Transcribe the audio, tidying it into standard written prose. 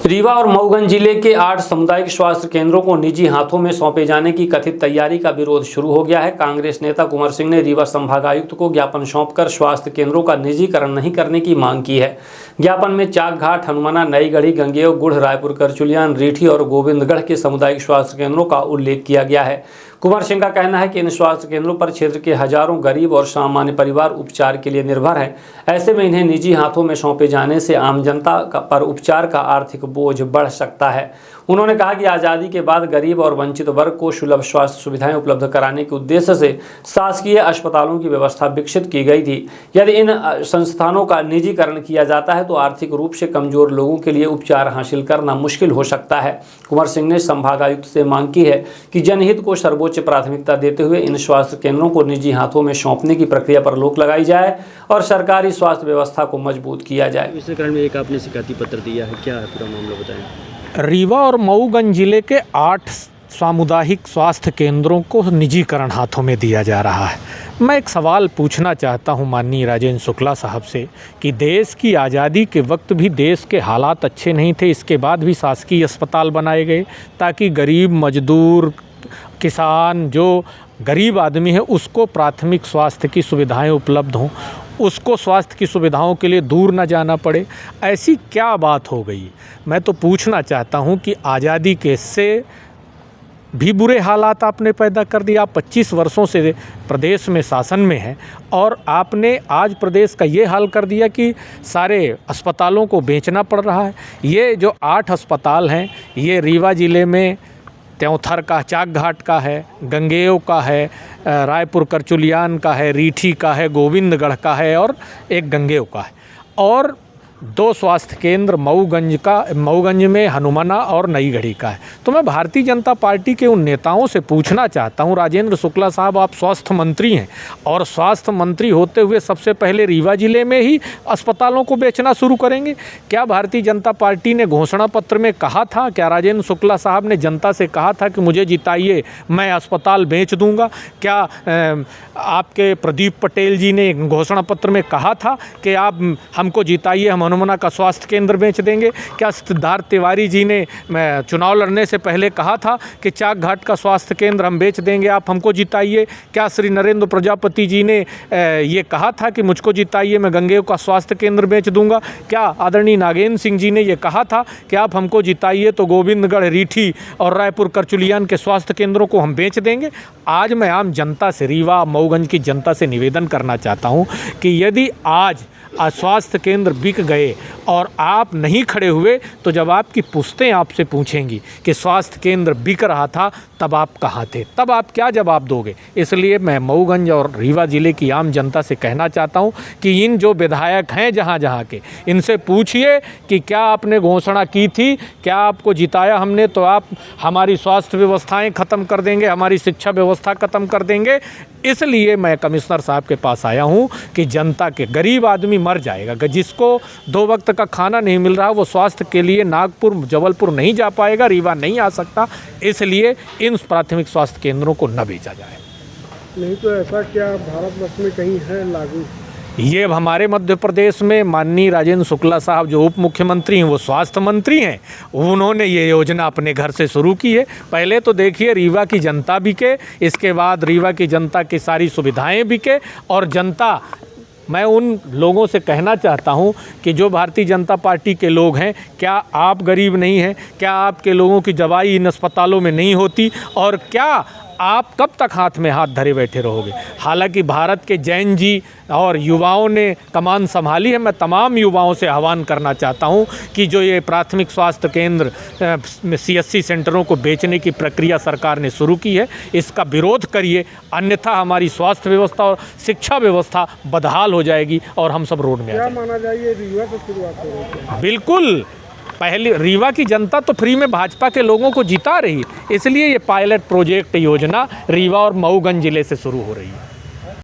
रीवा और मऊगंज जिले के 8 सामुदायिक स्वास्थ्य केंद्रों को निजी हाथों में सौंपे जाने की कथित तैयारी का विरोध शुरू हो गया है। कांग्रेस नेता कुंवर सिंह ने रीवा संभागायुक्त को ज्ञापन सौंपकर स्वास्थ्य केंद्रों का निजीकरण नहीं करने की मांग की है। ज्ञापन में चाकघाट, हनुमाना, नई गढ़ी, गंगेव, गुढ़, रायपुर, करचुलियान, रीठी और गोविंदगढ़ के सामुदायिक स्वास्थ्य केंद्रों का उल्लेख किया गया है। कुंवर सिंह का कहना है कि इन स्वास्थ्य केंद्रों पर क्षेत्र के हजारों गरीब और सामान्य परिवार उपचार के लिए निर्भर हैं। ऐसे में इन्हें निजी हाथों में सौंपे जाने से आम जनता पर उपचार का आर्थिक बोझ बढ़ सकता है। उन्होंने कहा कि आज़ादी के बाद गरीब और वंचित वर्ग को सुलभ स्वास्थ्य सुविधाएं उपलब्ध कराने के उद्देश्य से शासकीय अस्पतालों की व्यवस्था विकसित की गई थी। यदि इन संस्थानों का निजीकरण किया जाता है तो आर्थिक रूप से कमजोर लोगों के लिए उपचार हासिल करना मुश्किल हो सकता है। कुंवर सिंह ने संभागायुक्त से मांग की है कि जनहित को सर्वोच्च प्राथमिकता देते हुए इन स्वास्थ्य केंद्रों को निजी हाथों में सौंपने की प्रक्रिया पर रोक लगाई जाए और सरकारी स्वास्थ्य व्यवस्था को मजबूत किया जाए। इस कारण में एक आपने शिकायती पत्र दिया है, क्या है पूरा मामला बताएं। रीवा और मऊगंज जिले के 8 सामुदायिक स्वास्थ्य केंद्रों को निजीकरण हाथों में दिया जा रहा है। मैं एक सवाल पूछना चाहता हूं माननीय राजेंद्र शुक्ला साहब से कि देश की आज़ादी के वक्त भी देश के हालात अच्छे नहीं थे, इसके बाद भी शासकीय अस्पताल बनाए गए ताकि गरीब, मजदूर, किसान, जो गरीब आदमी है उसको प्राथमिक स्वास्थ्य की सुविधाएं उपलब्ध हों, उसको स्वास्थ्य की सुविधाओं के लिए दूर न जाना पड़े। ऐसी क्या बात हो गई? मैं तो पूछना चाहता हूं कि आज़ादी के से भी बुरे हालात आपने पैदा कर दिए। आप 25 वर्षों से प्रदेश में शासन में हैं और आपने आज प्रदेश का ये हाल कर दिया कि सारे अस्पतालों को बेचना पड़ रहा है। ये जो 8 अस्पताल हैं ये रीवा ज़िले में त्योंथर का, चाकघाट का है, गंगेव का है, रायपुर करचुलियान का है, रीठी का है, गोविंदगढ़ का है और एक गंगेव का है और 2 स्वास्थ्य केंद्र मऊगंज में हनुमाना और नई गढ़ी का है। तो मैं भारतीय जनता पार्टी के उन नेताओं से पूछना चाहता हूं, राजेंद्र शुक्ला साहब, आप स्वास्थ्य मंत्री हैं और स्वास्थ्य मंत्री होते हुए सबसे पहले रीवा ज़िले में ही अस्पतालों को बेचना शुरू करेंगे? क्या भारतीय जनता पार्टी ने घोषणा पत्र में कहा था, क्या राजेंद्र शुक्ला साहब ने जनता से कहा था कि मुझे जिताइए मैं अस्पताल बेच दूँगा? क्या आपके प्रदीप पटेल जी ने घोषणा पत्र में कहा था कि आप हमको जिताइए, हम हनुमाना का स्वास्थ्य केंद्र बेच देंगे? क्या सिद्धार्थ तिवारी जी ने चुनाव लड़ने से पहले कहा था कि चाकघाट का स्वास्थ्य केंद्र हम बेच देंगे, आप हमको जिताइए? क्या श्री नरेंद्र प्रजापति जी ने ये कहा था कि मुझको जिताइए, मैं गंगेव का स्वास्थ्य केंद्र बेच दूंगा? क्या आदरणीय नागेंद्र सिंह जी ने ये कहा था कि आप हमको जिताइए तो गोविंदगढ़, रीठी और रायपुर करचुलियान के स्वास्थ्य केंद्रों को हम बेच देंगे? आज मैं आम जनता से, रीवा मऊगंज की जनता से निवेदन करना चाहता हूँ कि यदि आज स्वास्थ्य केंद्र बिक गए और आप नहीं खड़े हुए तो जब आपकी पुश्तें आपसे पूछेंगी कि स्वास्थ्य केंद्र बिक रहा था तब आप कहाँ थे, तब आप क्या जवाब दोगे? इसलिए मैं मऊगंज और रीवा ज़िले की आम जनता से कहना चाहता हूँ कि इन जो विधायक हैं जहाँ के, इनसे पूछिए कि क्या आपने घोषणा की थी, क्या आपको जिताया हमने तो आप हमारी स्वास्थ्य व्यवस्थाएं ख़त्म कर देंगे, हमारी शिक्षा व्यवस्था ख़त्म कर देंगे? इसलिए मैं कमिश्नर साहब के पास आया हूँ कि जनता के गरीब आदमी मर जाएगा, जिसको 2 वक्त का खाना नहीं मिल रहा वो स्वास्थ्य के लिए नागपुर, जबलपुर नहीं जा पाएगा, रीवा नहीं आ सकता। इसलिए इन प्राथमिक स्वास्थ्य केंद्रों को न बेचा जाए। नहीं तो ऐसा क्या भारतवर्ष में कहीं है लागू? ये हमारे मध्य प्रदेश में माननीय राजेंद्र शुक्ला साहब जो उप मुख्यमंत्री हैं वो स्वास्थ्य मंत्री हैं, उन्होंने ये योजना अपने घर से शुरू की है। पहले तो देखिए रीवा की जनता बिके, इसके बाद रीवा की जनता की सारी सुविधाएं बिके और जनता, मैं उन लोगों से कहना चाहता हूं कि जो भारतीय जनता पार्टी के लोग हैं, क्या आप गरीब नहीं हैं? क्या आपके लोगों की दवाई इन अस्पतालों में नहीं होती? और क्या आप कब तक हाथ में हाथ धरे बैठे रहोगे? हालांकि भारत के जैन जी और युवाओं ने कमान संभाली है। मैं तमाम युवाओं से आह्वान करना चाहता हूं कि जो ये प्राथमिक स्वास्थ्य केंद्र CSC सेंटरों को बेचने की प्रक्रिया सरकार ने शुरू की है, इसका विरोध करिए, अन्यथा हमारी स्वास्थ्य व्यवस्था और शिक्षा व्यवस्था बदहाल हो जाएगी और हम सब रोड में आ जाएंगे। क्या माना जाए, रीवा से शुरुआत हो रही है? बिल्कुल, पहले रीवा की जनता तो फ्री में भाजपा के लोगों को जिता रही, इसलिए ये पायलट प्रोजेक्ट योजना रीवा और मऊगंज जिले से शुरू हो रही है।